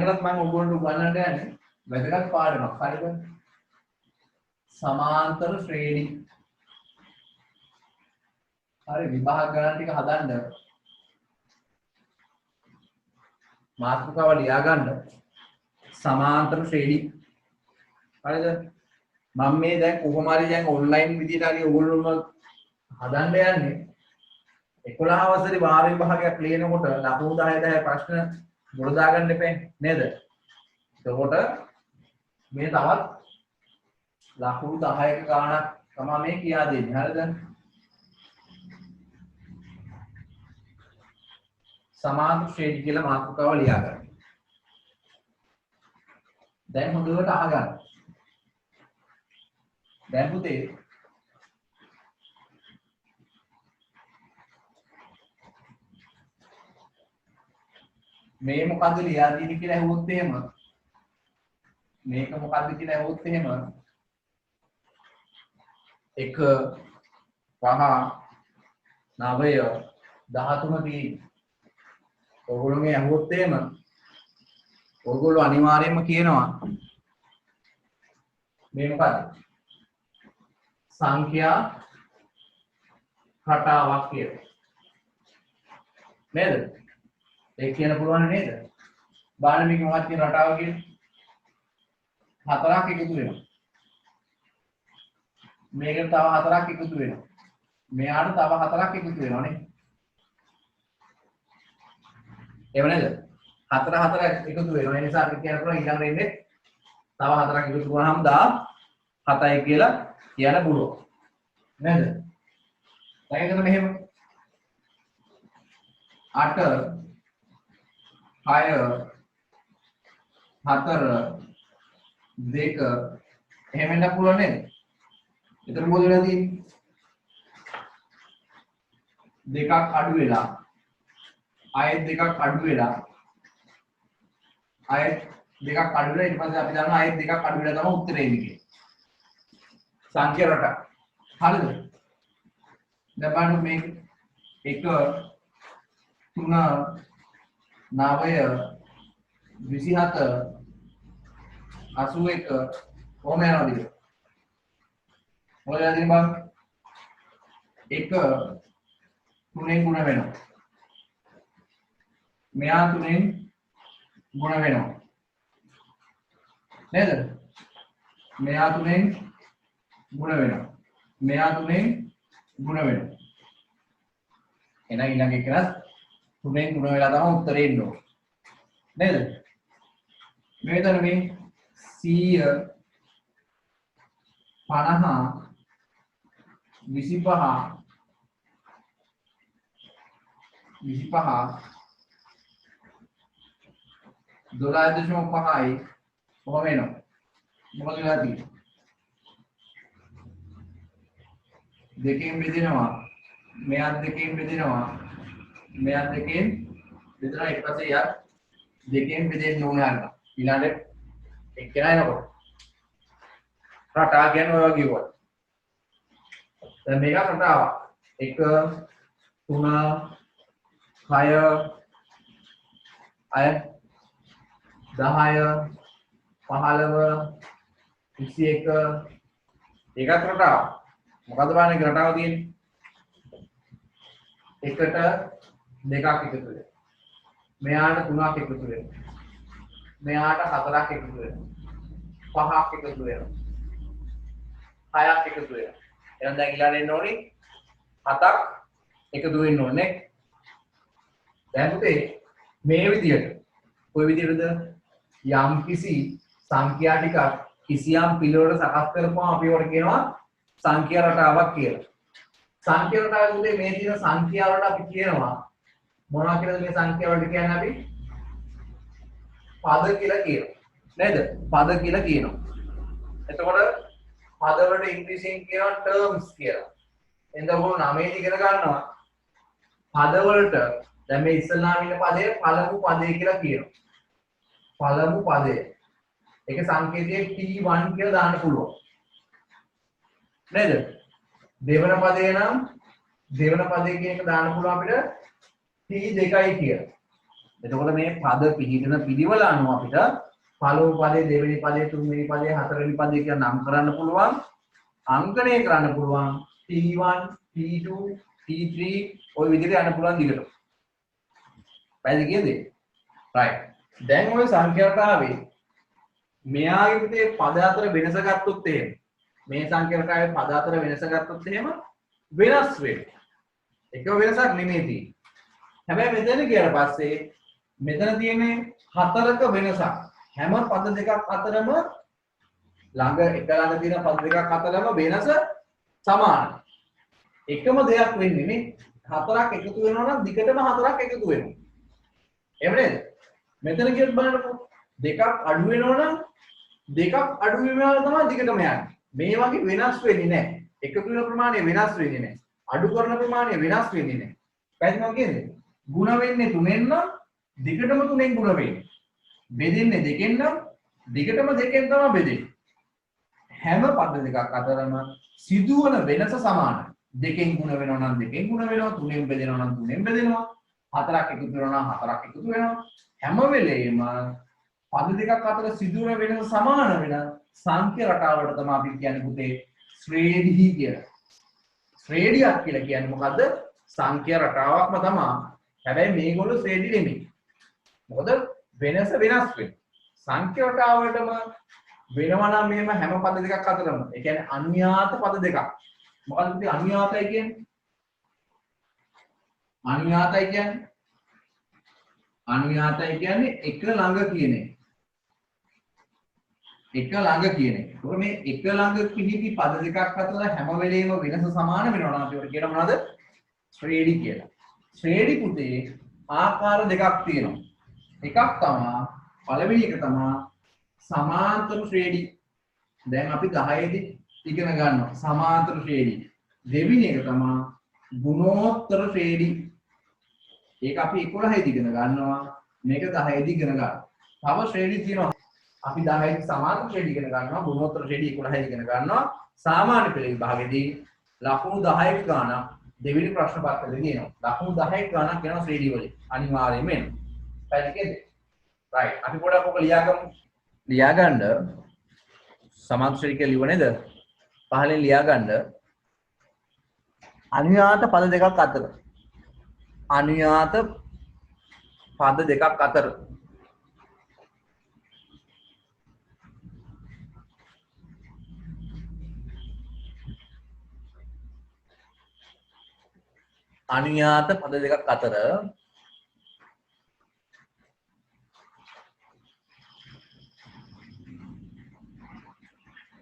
දැනටත් මම ඔයගොල්ලන්ට උගන්වන්න යන්නේ වැදගත් පාඩමක්. හරිද? සමාන්තර ශ්‍රේණි. හරි විභාග ගණන් ටික හදන්න මාතෘකාව ලියා ගන්න. සමාන්තර ශ්‍රේණි. හරිද? මම මේ දැන් කොහොම හරි දැන් ඔන්ලයින් විදිහට හරි ඔයගොල්ලෝම හදන්න යන්නේ 11 වසරේ වාර විභාගයක් ලියනකොට ලකුණු 10 10 ප්‍රශ්න මුල දාගන්න එපා නේද? එතකොට මේ තවත් ලකුණු 10ක ගාණක් තමයි මේ කියා දෙන්නේ. හරිද? සමාන්තර ශ්‍රේණි කියලා මාතෘකාව ලියා ගන්න. දැන් හොඳට අහගන්න. දැන් පුතේ මේ මොකද්ද ලියා දෙන්නේ කියලා අහුවොත් එහෙම මේක මොකද්ද කියලා අහුවොත් එහෙම 1 5 9 13 තියෙන්නේ. ඔයගොල්ලෝ මේ අහුවොත් එහෙම ඔයගොල්ලෝ අනිවාර්යයෙන්ම කියනවා මේ මොකද්ද? සංඛ්‍යා රටාවක් කියලා. නේද? ඒක කියන්න පුළුවන් නේද? බලන්න මේක මොකක්ද කියන රටාව කියන්නේ? හතරක් එකතු වෙනවා. මේකට තව හතරක් එකතු වෙනවා. මෙයාට තව හතරක් එකතු වෙනවා නේ. එහෙම නේද? හතර එකතු වෙනවා. ඒ නිසා අපි කියන්න පුළුවන් ඊළඟට එන්නේ තව හතරක් එකතු වුණාම 17යි කියලා කියන්න පුළුවන්. නේද? දැන් එතන මෙහෙම 8 6 4 2 එහෙම වෙන්න පුළුවන් නේද? එතන මොකද වෙලා තියෙන්නේ? දෙකක් අඩු වෙලා ආයෙත් දෙකක් අඩු වෙලා ආයෙත් දෙකක් අඩු වෙලා ඊට පස්සේ අපි දන්නවා ආයෙත් දෙකක් අඩු වෙලා තමයි උත්තරේ එන්නේ කියලා. සංඛ්‍යා රට. හරිද? දැන් බලන්න මේක 1 3 9 27 81 කොහොම යනවද කියලා. මොකද යන්නේ බං? 1 3ෙන් ගුණ වෙනවා. මෙයා 3ෙන් ගුණ වෙනවා. නේද? මෙයා 3ෙන් ගුණ වෙනවා. මෙයා 3ෙන් ගුණ වෙනවා. එහෙනම් ඊළඟ එකත් 3ෙන් ගුණ වෙලා තමයි උත්තරේ එන්නේ. නේද? මෙතන මේ 100 50 25 12.5යි කොහොම එනවා? මොකද වෙලා තියෙන්නේ? දෙකෙන් බෙදෙනවා. මෙයත් දෙකෙන් බෙදෙනවා. මෙයත් දෙකෙන් බෙදෙනවා. ඊට පස්සේ යක් දෙකෙන් බෙදෙන්න ඕනේ අන්න. ඊළඟට එක්කෙනා එනකොට. රටා කියන්නේ ඔය වගේ කොට. දැන් මේක රටාවක්. 1 3 6 10 15 21 ඒකත් රටාව. මොකද්ද බලන්නේ රටාව තියෙන්නේ? එකට දෙකක් එකතු වෙනවා. මෙයාට 3ක් එකතු වෙනවා. මෙයාට 4ක් එකතු වෙනවා. 5ක් එකතු වෙනවා. 6ක් එකතු වෙනවා. එහෙනම් දැන් ඊළඟට එන්න ඕනේ 7ක් එකතු වෙන්න ඕනේ. දැන් පුතේ මේ විදියට කොයි විදියටද යම් කිසි සංඛ්‍යා ටිකක් කිසියම් පිළිවෙලකට සකස් කරපුවම අපි ඒකට කියනවා සංඛ්‍යා රටාවක් කියලා. සංඛ්‍යා රටාවේ උදේ මේ තියෙන සංඛ්‍යා වලට අපි කියනවා මොනවා කියලාද මේ සංඛ්‍යා වලට කියන්නේ අපි? පද කියලා කියනවා. නේද? පද කියලා කියනවා. එතකොට පද වලට ඉංග්‍රීසියෙන් කියනවා terms කියලා. එතකොට 9 ඉගෙන ගන්නවා. පද වලට දැන් මේ ඉස්සල්ලාම ඉන්න පදේ පළමු පදේ කියලා කියනවා. පළමු පදේ. ඒක සංකේතයේ T1 කියලා දාන්න පුළුවන්. නේද? දෙවන පදේ නම් දෙවන පදේ කියන එක දාන්න පුළුවන් අපිට T2යි කියලා. එතකොට මේ පද පිළිදෙන පිළිවෙල අනුව අපිට පළමු පදේ දෙවෙනි පදේ තුන්වෙනි පදේ හතරවෙනි පදේ කියලා නම් කරන්න පුළුවන්. අංකණය කරන්න පුළුවන්. T1 T2 T3 ඔය විදිහට යන්න පුළුවන් දිගට. පැහැදිලි කියද? right. දැන් ඔය සංඛ්‍යාකාරයේ මෙයාගේ පුතේ පද අතර වෙනස ගත්තොත් එහෙම මේ සංඛ්‍යාකාරයේ පද අතර වෙනස ගත්තොත් එහෙම වෙනස් වෙනවා. එකම වෙනසක් නෙමෙයි තියෙන්නේ. හැබැයි මෙතන ගියාට පස්සේ මෙතන තියෙන්නේ හතරක වෙනසක්. හැම පද දෙකක් අතරම ළඟ එක ළඟ තියෙන පද දෙකක් අතරම වෙනස සමානයි. එකම දෙයක් වෙන්නේ නේ. හතරක් එකතු වෙනවා නම් දිගටම හතරක් එකතු වෙනවා. එහෙම නේද? මෙතන කියත් බලන්නකො දෙකක් අඩු වෙනවා නම් දෙකක් අඩු වීම තමයි දිගටම යන්නේ. මේ වගේ වෙනස් වෙන්නේ නැහැ. එකතු වෙන ප්‍රමාණය වෙනස් වෙන්නේ නැහැ. අඩු කරන ප්‍රමාණය වෙනස් වෙන්නේ නැහැ. පැහැදිලිද කියන්නේ? ಗುಣ වෙන්නේ 3ෙන් නම් දිගටම 3ෙන් ಗುಣ වෙන්නේ. බෙදෙන්නේ 2ෙන් නම් දිගටම 2ෙන් තමයි බෙදෙන්නේ. හැම පද දෙකක් අතරම සිදුවන වෙනස සමානයි. 2ෙන් ಗುಣ වෙනවා නම් 2ෙන් ಗುಣ වෙනවා, 3ෙන් බෙදෙනවා නම් 3ෙන් බෙදෙනවා, 4ක් එකතු වෙනවා නම් 4ක් එකතු වෙනවා. හැම වෙලේම පද දෙකක් අතර සිදුවන වෙනස සමාන වෙන සංඛ්‍ය රටාවට තමයි අපි කියන්නේ පුතේ ශ්‍රේණි කියලා. ශ්‍රේණියක් කියලා කියන්නේ මොකද්ද? සංඛ්‍ය රටාවක්ම තමයි. හැබැයි මේගොල්ලෝ ශ්‍රේණි නෙමෙයි. මොකද වෙනස වෙනස් වෙනවා. සංඛ්‍ය රටාවටම වෙනවා නම් මෙහෙම හැම පද දෙකක් අතරම. ඒ කියන්නේ අන්‍යාත පද දෙකක්. මොකද්ද පුතේ අන්‍යාතයි කියන්නේ? අන්‍යාතයි කියන්නේ අනුයාතයි කියන්නේ එක ළඟ කියන එක. එක ළඟ කියන එක. ඒකෝ මේ එක ළඟ පිහිටි පද දෙකක් අතර හැම වෙලේම වෙනස සමාන වෙනවා නම් ඒකට කියන මොනවද? ශ්‍රේණි කියලා. ශ්‍රේණි පුතේ ආකාර දෙකක් තියෙනවා. එකක් තමයි පළවෙනි එක තමයි සමාන්තර ශ්‍රේණි. දැන් අපි 10 දී ඉගෙන ගන්නවා සමාන්තර ශ්‍රේණි. දෙවෙනි එක තමයි ගුණෝත්තර ශ්‍රේණි. ඒක අපි 11 දී ඉගෙන ගන්නවා. මේක 10 දී ඉගෙන ගන්නවා. තව ශ්‍රේණි තියෙනවා. අපි 10 දී සමාන්තර ශ්‍රේණි ඉගෙන ගන්නවා. ගුණෝත්තර ශ්‍රේණි 11 දී ඉගෙන ගන්නවා. සාමාන්‍ය පෙළ විභාගයේදී ලකුණු 10ක ගානක් දෙවෙනි ප්‍රශ්න පත්‍රයේ දෙනවා. ලකුණු 10ක ගානක් වෙනවා ශ්‍රේණි වලින්. අනිවාර්යයෙන්ම එනවා. පැහැදිලිද? right. අපි පොඩක් ඔක ලියාගමු. ලියාගන්න සමාන්තර ශ්‍රේණි කියලා ලියුව නේද? පහලින් ලියාගන්න අනුයාත පද දෙකක් අතර අනුයාත පද දෙකක් අතර අනුයාත පද දෙකක් අතර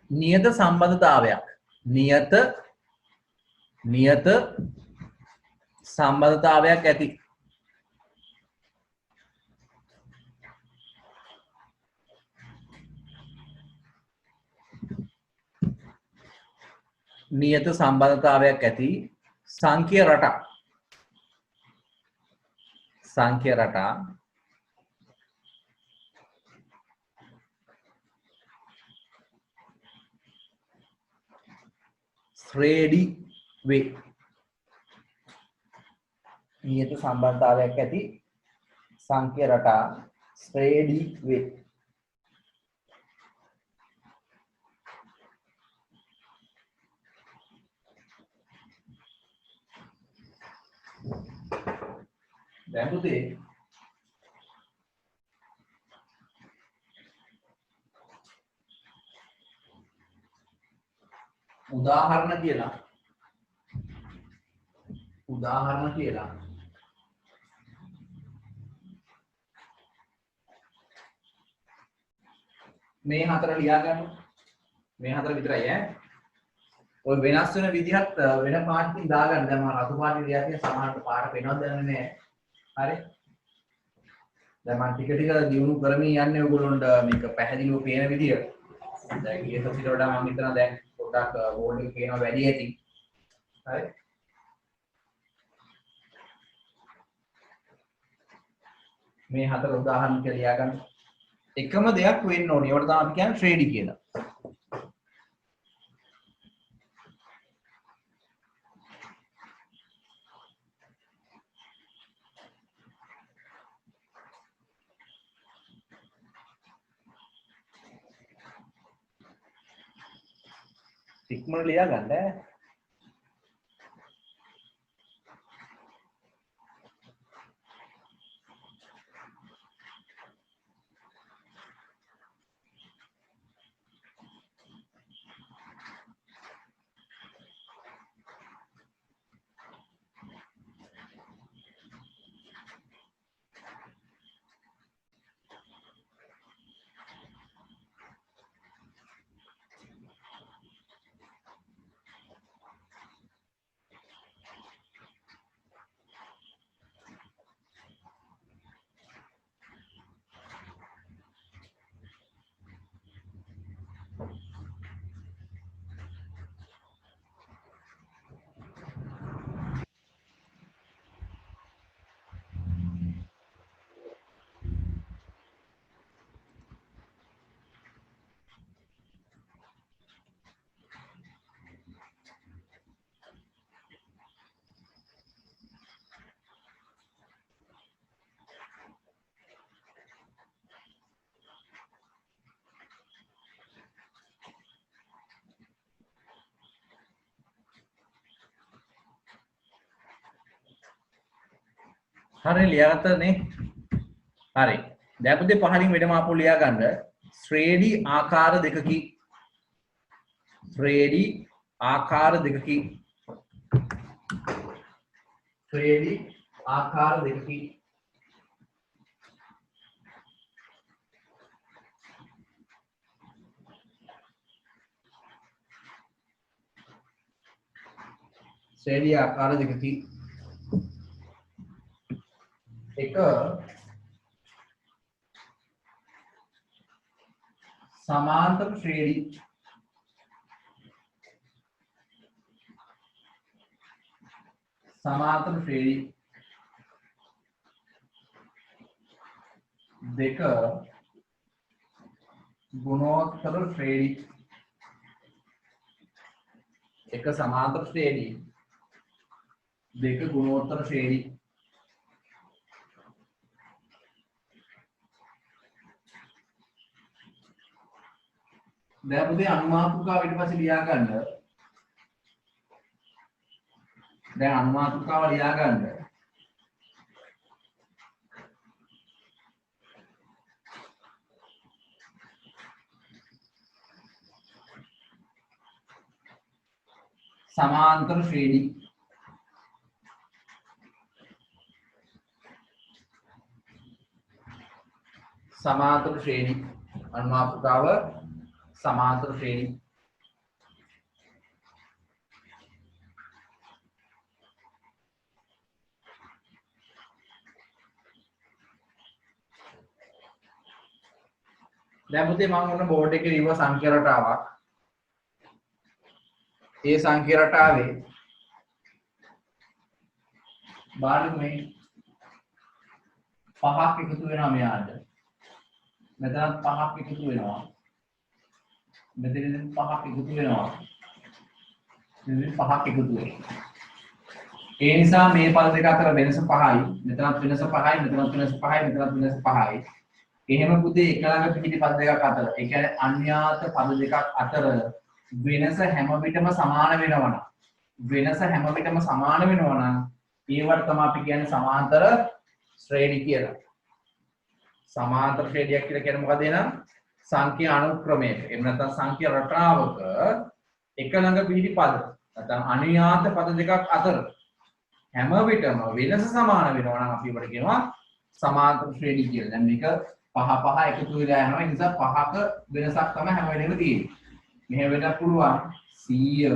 නියත සම්බන්ධතාවයක් නියත සම්බන්ධතාවයක් ඇති නියත සම්බන්ධතාවයක් ඇති සංඛ්‍ය රටා ශ්‍රේණි වේ. නියත සම්බන්ධතාවයක් ඇති සංඛ්‍ය රටා ශ්‍රේණි වේ. දැන් පුතේ උදාහරණ කියලා මේ හතර ලියා ගන්න. මේ හතර විතරයි ඈ. ඔය වෙනස් වෙන විදිහත් වෙන පාටකින් දාගන්න. දැන් මම රතු පාටින් ලියා තියෙන සමහරට පාට පේනවද දන්නේ නැහැ. හරි. දැන් මම ටික ටික දියුණු කරමින් යන්නේ ඔයගොල්ලොන්ට මේක පැහැදිලිව පේන විදියට. දැන් ඊට වඩා මම හිතනවා දැන් පොඩ්ඩක් බෝඩ් එක පේනවා වැඩි ඇති. හරි. මේ හතර උදාහරණ කියලා ලියා ගන්න. එකම දෙයක් වෙන්න ඕනේ. ඒවට තමයි අපි කියන්නේ ශ්‍රේණි කියලා. ඉක්මනට ලියා ගන්න. හරි ලියාගත්තා නේ? හරි. දැන් පුතේ පහලින් වෙනම අපු ලියා ගන්න. ශ්‍රේණි ආකාර දෙකකි. ශ්‍රේණි ආකාර දෙකකි. ශ්‍රේණි ආකාර දෙකකි. ශ්‍රේණි ආකාර දෙකකි. एक समांतर श्रेणी देख गुणोत्तर श्रेणी एक समांतर श्रेणी देख गुणोत्तर श्रेणी දැන් පුතේ අනුමාතුකාව ඊට පස්සේ ලියා ගන්න. දැන් අනුමාතුකාව ලියා ගන්න. समांतर श्रेणी समांतर श्रेणी अनुमापुकाव समांतर श्रेणी දැන් පුතේ මම ඔන්න බෝඩ් එකේ ලියුවා සංඛ්‍යා රටාවක්. ඒ සංඛ්‍යා රටාවේ බලමු මේ පහක් එකතු වෙනවා මෙයාට. මෙතනත් පහක් එකතු වෙනවා. මෙතනින් පහක් එකතු වෙනවා. මෙතනින් පහක් එකතු වෙනවා. ඒ නිසා මේ පද දෙක අතර වෙනස 5යි. මෙතනත් වෙනස 5යි, මෙතනත් වෙනස 5යි, මෙතනත් වෙනස 5යි. එහෙම පුතේ එක ළඟ පිහිටි පද දෙකක් අතර, ඒ කියන්නේ අන්‍යාත පද දෙකක් අතර වෙනස හැම විටම සමාන වෙනවා. වෙනස හැම විටම සමාන වෙනවා නම් ඒවට තමයි අපි කියන්නේ සමාන්තර ශ්‍රේණි කියලා. සමාන්තර ශ්‍රේණියක් කියලා කියන්නේ මොකද එහෙනම්? සංඛ්‍යා අනුක්‍රමයක. එහෙම නැත්නම් සංඛ්‍යා රටාවක එක ළඟ පිහිටි පද නැත්නම් අන්‍යාත පද දෙකක් අතර හැම විටම වෙනස සමාන වෙනවා නම් අපි ඒවට කියනවා සමාන්තර ශ්‍රේණි කියලා. දැන් මේක පහ පහ එකතු වෙලා යනවා. ඒ නිසා පහක වෙනසක් තමයි හැම වෙලේම තියෙන්නේ. මෙහෙම වෙන්නත් පුළුවන් 100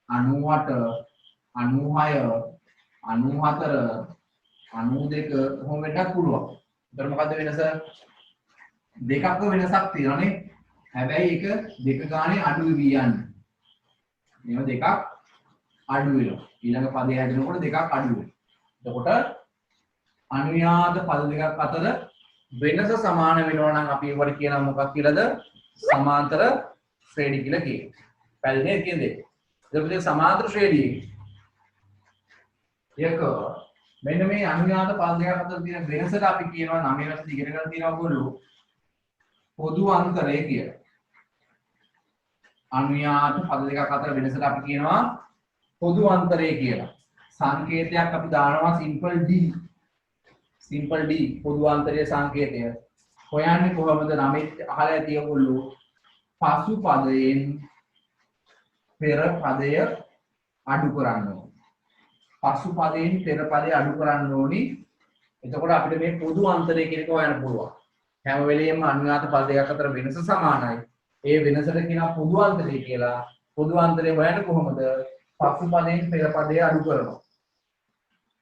98 96 94 92 කොහොම වෙන්නත් පුළුවන්. ඒතර මොකද්ද වෙනස? දෙකක්ම වෙනසක් තියෙනවානේ. හැබැයි එක දෙක ගානේ අඩු වෙවි යන්නේ. මේව දෙකක් අඩු වෙනවා. ඊළඟ පදේ හැදෙනකොට දෙකක් අඩු වෙනවා. එතකොට අනුයාත පද දෙකක් අතර වෙනස සමාන වෙනවා නම් අපි ඒවට කියනවා මොකක් කියලාද? සමාන්තර ශ්‍රේණි කියලා කියනවා. පැහැදිලිද කියන්නේ? එතකොට සමාන්තර ශ්‍රේණියේ එක මෙන්න මේ අනුයාත පද දෙකක් අතර තියෙන වෙනසට අපි කියනවා 9 වෙනස ඉගෙන ගන්න තියෙනවා ඔයගොල්ලෝ පොදු අන්තරය කියලා. අනුයාත පද දෙකක් අතර වෙනසට අපි කියනවා පොදු අන්තරය කියලා. සංකේතයක් අපි දානවා සිම්පල් D. සිම්පල් D පොදු අන්තරයේ සංකේතය. හොයන්නේ කොහොමද? නමෙත් අහලා ඇති ඔයගොල්ලෝ පසු පදයෙන් පෙර පදය අඩු කරන්න ඕනේ. පසු පදයෙන් පෙර පදය අඩු කරන්න ඕනි. එතකොට අපිට මේ පොදු අන්තරය කියන එක හොයන්න පුළුවන්. හැම වෙලෙම අනුයාත පද දෙකක් අතර වෙනස සමානයි. ඒ වෙනසට කියනවා පොදු අන්තරය කියලා. පොදු අන්තරය හොයන්නේ කොහොමද? පසු පදයෙන් පෙර පදය අඩු කරනවා.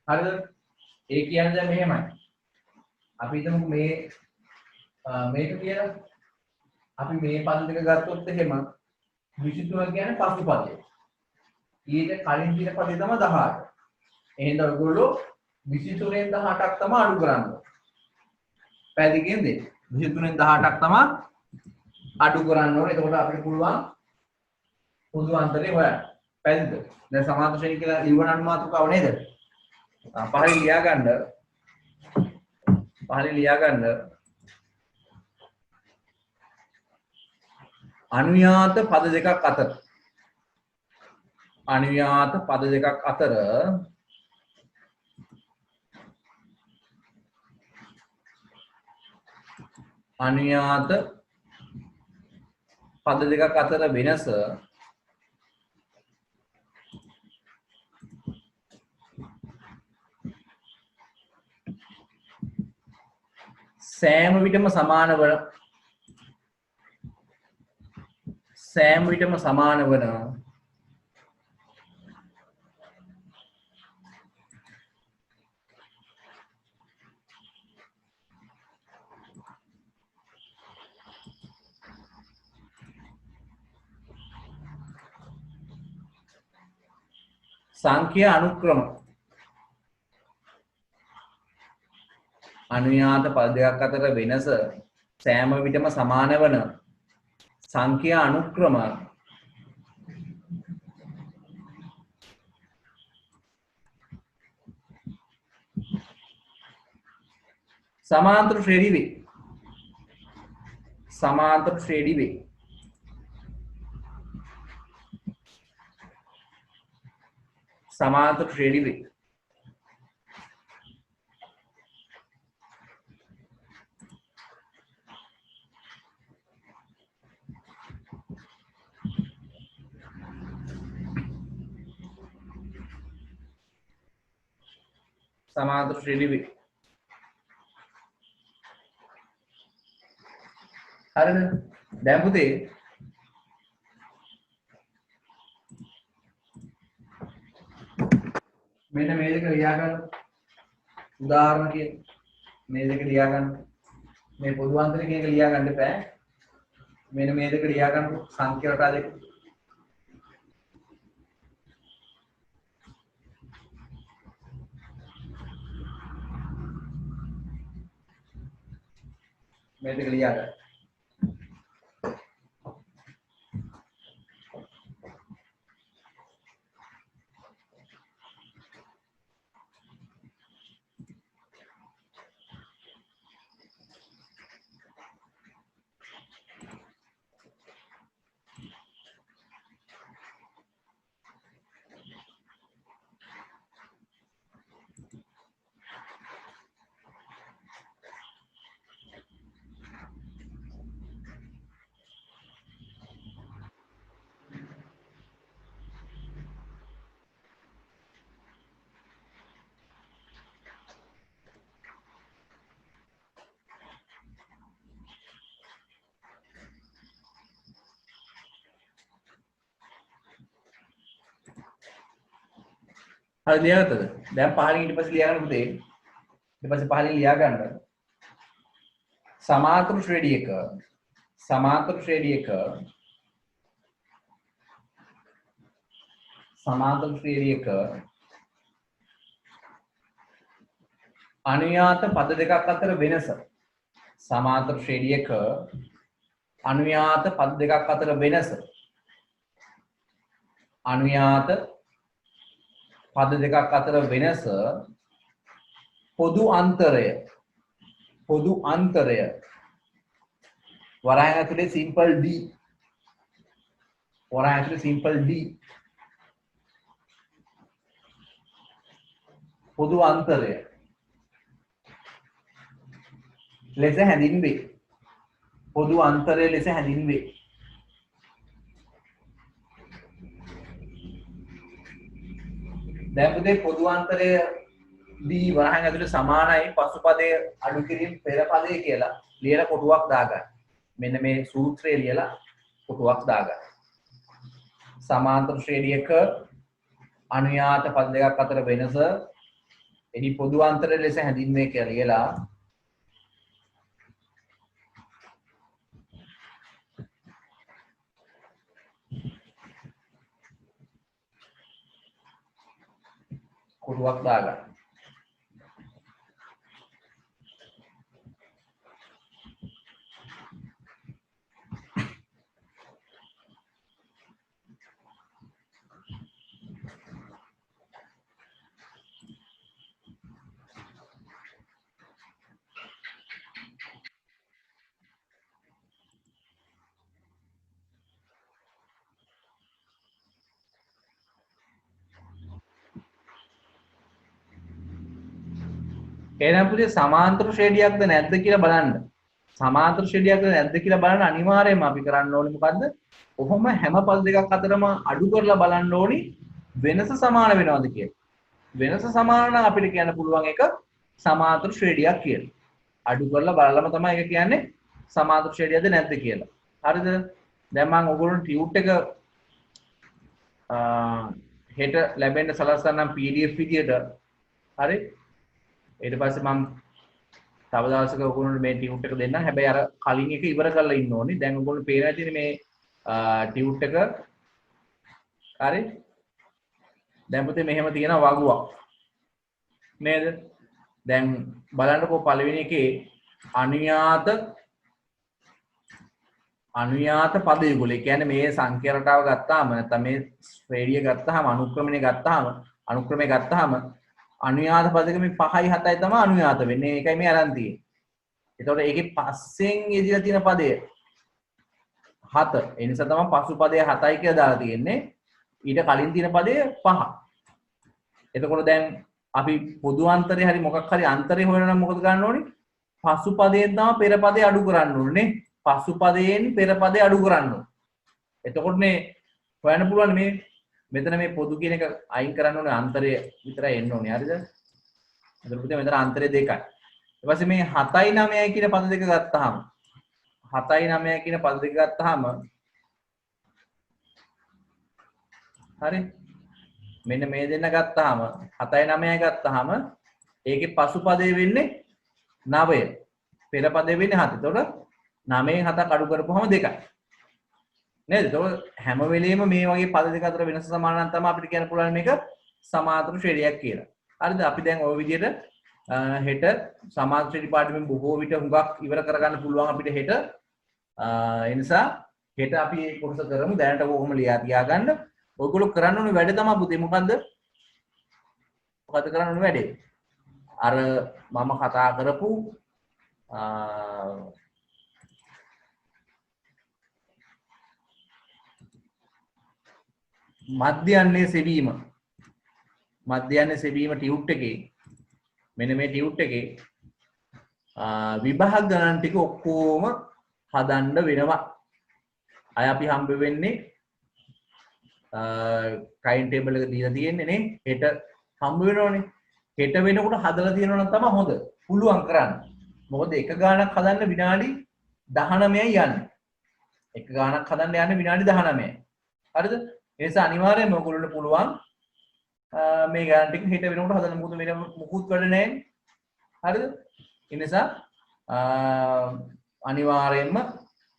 හරිද? ඒ කියන්නේ දැන් මෙහෙමයි. අපි හිතමු මේක කියලා. අපි මේ පද දෙක ගත්තොත් එහෙම 23 කියන්නේ පසු පදය. ඊට කලින් තියෙන පදේ තමයි 18. එහෙනම් ඔයගොල්ලෝ 23න් 18ක් තමයි අඩු කරන්නේ. පැහැදිලි කියන්නේ 23න් 18ක් තමයි අඩු කරන්න ඕනේ. එතකොට අපිට පුළුවන් පොදු අන්තරය හොයන්න. පැහැදිලිද? දැන් සමාන්තර ශ්‍රේණි කියලා ලියවන අනුමාතෘකාව නේද? පහලින් ලියා ගන්න අනුයාත පද දෙකක් අතර අනුයාත පද දෙකක් අතර වෙනස සෑම විටම සමාන වන සංඛ්‍යා අනුක්‍රම අනුයාත පද දෙකක් අතර වෙනස සෑම විටම සමාන වන සංඛ්‍යා අනුක්‍රම සමාන්තර ශ්‍රේණි වේ. සමාන්තර ශ්‍රේණි වේ. සමාන්තර ශ්‍රේණි වේ. සමාන්තර ශ්‍රේණි වේ. හරිද? දැන් පුතේ මෙන්න මේ දෙක ලියා ගන්න. උදාහරණ කියන මේ දෙක ලියා ගන්න. මේ පොදු අන්තරය කියන එක ලියා ගන්න එපා. මෙන්න මේ දෙක ලියා ගන්න සංඛ්‍යා රටා දෙක. මේ දෙක ලියා ගන්න. හරි ලියාගත්තද? දැන් පහලින් ඊට පස්සේ ලියා ගන්න පුතේ. ඊට පස්සේ පහලින් ලියා ගන්න. සමාන්තර ශ්‍රේණි එක අනුයාත පද දෙකක් අතර වෙනස. සමාන්තර ශ්‍රේණි එක අනුයාත පද දෙකක් අතර වෙනස. අනුයාත පද දෙකක් අතර වෙනස පොදු අන්තරය වරහන් ඇතුලේ සිම්පල් D වරහන් ඇතුලේ simple D පොදු අන්තරය ලෙස හැඳින්වේ. පොදු අන්තරය ලෙස හැඳින්වේ. දැන් පුතේ පොදු අන්තරය D වරහන් ඇතුලේ සමානයි පසුපදයේ අඩු කිරීම පෙර පදයේ කියලා ලියලා කොටුවක් දාගන්න. මෙන්න මේ සූත්‍රය ලියලා කොටුවක් දාගන්න. සමාන්තර ශ්‍රේණියක අනුයාත පද දෙකක් අතර වෙනස එහි පොදු අන්තරය ලෙස හැඳින්වේ කියලා ලියලා කොටුවක් දාගන්න. එහෙනම් පුතේ සමාන්තර ශ්‍රේණියක්ද නැද්ද කියලා බලන්න. සමාන්තර ශ්‍රේණියක්ද නැද්ද කියලා බලන්න අනිවාර්යයෙන්ම අපි කරන්න ඕනේ මොකද්ද? කොහොම හැම පද දෙකක් අතරම අඩු කරලා බලන්න ඕනි වෙනස සමාන වෙනවද කියලා. වෙනස සමාන නම් අපිට කියන්න පුළුවන් එක සමාන්තර ශ්‍රේණියක් කියලා. අඩු කරලා බලලම තමයි ඒක කියන්නේ සමාන්තර ශ්‍රේණියක්ද නැද්ද කියලා. හරිද? දැන් මම ඔයගොල්ලෝ ටියුට් එක හෙට ලැබෙන්න සලස්වන්නම් PDF විදියට. හරි? ඊට පස්සේ මම තව දවසක ඔයගොල්ලන්ට මේ ටියුට් එක දෙන්නම්. හැබැයි අර කලින් එක ඉවර කරලා ඉන්න ඕනි. දැන් ඔයගොල්ලෝ පේනවා තියෙන්නේ මේ ටියුට් එක. හරි? දැන් පුතේ මෙහෙම තියෙනවා වගුවක්. නේද? දැන් බලන්නකෝ පළවෙනි එකේ අනුයාත පද යුගල. ඒ කියන්නේ මේ සංඛ්‍යා රටාව ගත්තාම නැත්නම් මේ ශ්‍රේණිය ගත්තාම අනුක්‍රමණය ගත්තාම අනුක්‍රමය ගත්තාම අනුයාත පදක මේ 5යි 7යි තමයි අනුයාත වෙන්නේ. ඒකයි මේ අරන් තියෙන්නේ. එතකොට ඒකේ පස්සෙන් යෙදিলা තියෙන පදය 7. ඒ නිසා තමයි පසු පදය 7යි කියලා දාලා තියෙන්නේ. ඊට කලින් තියෙන පදය 5. එතකොට දැන් අපි පොදු අන්තරේ හරි මොකක් හරි අන්තරේ හොයනවා නම් මොකද කරන්න ඕනේ? පසු පදයෙන් තමයි පෙර පදේ අඩු කරන්න ඕනේ. පසු පදයෙන් පෙර පදේ අඩු කරන්න ඕනේ. එතකොට මේ හොයන්න පුළුවන් මේ මෙතන මේ පොදු කියන එක අයින් කරන්න ඕනේ අන්තරය විතරයි එන්න ඕනේ. හරිද? එතකොට මෙතන අන්තරය 2යි. ඊට පස්සේ මේ 7යි 9යි කියන පද දෙක ගත්තාම 7යි 9යි කියන පද දෙක ගත්තාම හරි මෙන්න මේ දෙන්න ගත්තාම 7යි 9යි ගත්තාම ඒකේ පසු පදේ වෙන්නේ 9. පෙර පදේ වෙන්නේ 7. එතකොට 9න් 7ක් අඩු කරපුවම 2යි. නේද? එතකොට හැම වෙලෙම මේ වගේ පද දෙක අතර වෙනස සමාන නම් තමයි අපිට කියන්න පුළුවන් මේක සමාන්තර ශ්‍රේණියක් කියලා. හරිද? අපි දැන් ওই විදිහට හෙට සමාන්තර ශ්‍රේණි පාඩමෙන් බොහෝ විට හුඟක් ඉවර කරගන්න පුළුවන් අපිට හෙට. ඒ නිසා හෙට අපි මේ කොටස කරමු. දැනට කොහොම ලියා තියාගන්න. ඔයගොල්ලෝ කරන්න ඕනේ වැඩ තමයි පුතේ මොකද්ද? මොකද්ද කරන්න ඕනේ වැඩේ? අර මම කතා කරපු මධ්‍යන්නේ සෙවීම ටියුට් එකේ මෙන්න මේ ටියුට් එකේ විභාග ගණන් ටික ඔක්කොම හදන්න වෙනවා. අය අපි හම්බ වෙන්නේ ටයිම් ටේබල් එක දීලා තියෙන්නේ නේ. හෙට හම්බ වෙනවනේ. හෙට වෙනකොට හදලා තියෙනවා නම් තමයි හොඳ. පුළුවන් කරන්න. මොකද එක ගානක් හදන්න විනාඩි 19යි යන්නේ. එක ගානක් හදන්න යන්නේ විනාඩි 19යි. හරිද? ඒ නිසා අනිවාර්යයෙන්ම ඔයගොල්ලන්ට පුළුවන් මේ ගාන ටික හෙට වෙනකොට හදන්න. මොකද වෙන මුකුත් වැඩ නැහැ. හරිද? ඒ නිසා අනිවාර්යයෙන්ම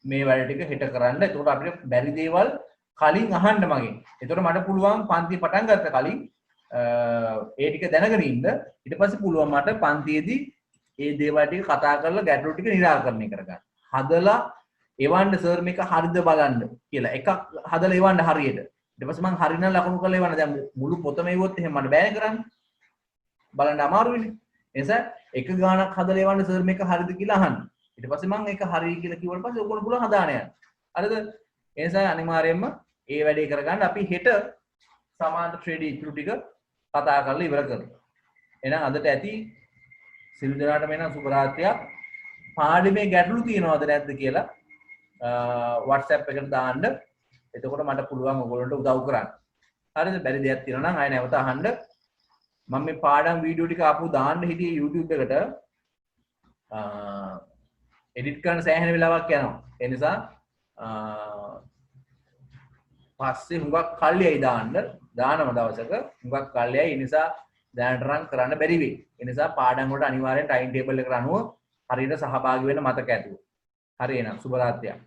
මේ වැඩ ටික හෙට කරන්න. එතකොට අපිට බැරි දේවල් කලින් අහන්න මගෙන්. එතකොට මට පුළුවන් පන්ති පටන් ගන්න කලින් ඒ ටික දැනගෙන ඉන්න. ඊට පස්සේ පුළුවන් මට පන්තියේදී ඒ දේවල් ටික කතා කරලා ගැටලු ටික निराකරණය කරගන්න. හදලා එවන්න සර් මේක හරිද බලන්න කියලා. එකක් හදලා එවන්න හරියට. ඊට පස්සේ මම හරිනම් ලකුණු කරලා එවන්න. දැන් මුළු පොතම එවුවොත් එහෙම මට බෑනේ කරන්න. බලන්න අමාරුයිනේ. ඒ නිසා එක ගානක් හදලා එවන්න සර් මේක හරිද කියලා අහන්න. ඊට පස්සේ මම ඒක හරි කියලා කිව්වට පස්සේ ඔයගොල්ලෝ පුළුවන් හදාන යන්න. හරිද? ඒ නිසා අනිවාර්යයෙන්ම ඒ වැඩේ කරගන්න අපි හෙට සමාන්තර ට්‍රේඩ් ඉතුරු ටික කතා කරලා ඉවර කරමු. එහෙනම් අදට ඇති සිල් දනාට මෙන්න සුබ රාත්‍රියක්. පාඩමේ ගැටලු තියෙනවද නැද්ද කියලා WhatsApp එකට දාන්න. එතකොට මට පුළුවන් ඔයගොල්ලන්ට උදව් කරන්න. හරිද? බැරි දෙයක් තියෙනවා නම් ආයෙ නැවත අහන්න. මම මේ පාඩම් වීඩියෝ ටික ආපහු දාන්න හිටියේ YouTube එකට. එඩිට් කරන්න සෑහෙන වෙලාවක් යනවා. ඒ නිසා පස්සේ හුඟක් කල්යයි දානම දවසක හුඟක් කල්යයි. ඒ නිසා දැනට රන් කරන්න බැරි වෙයි. ඒ නිසා පාඩම් වලට අනිවාර්යෙන් ටයිම් ටේබල් එකට අනුව හරියට සහභාගී වෙන්න මතක ඇතුව. හරි එහෙනම් සුබ රාත්‍රියක්.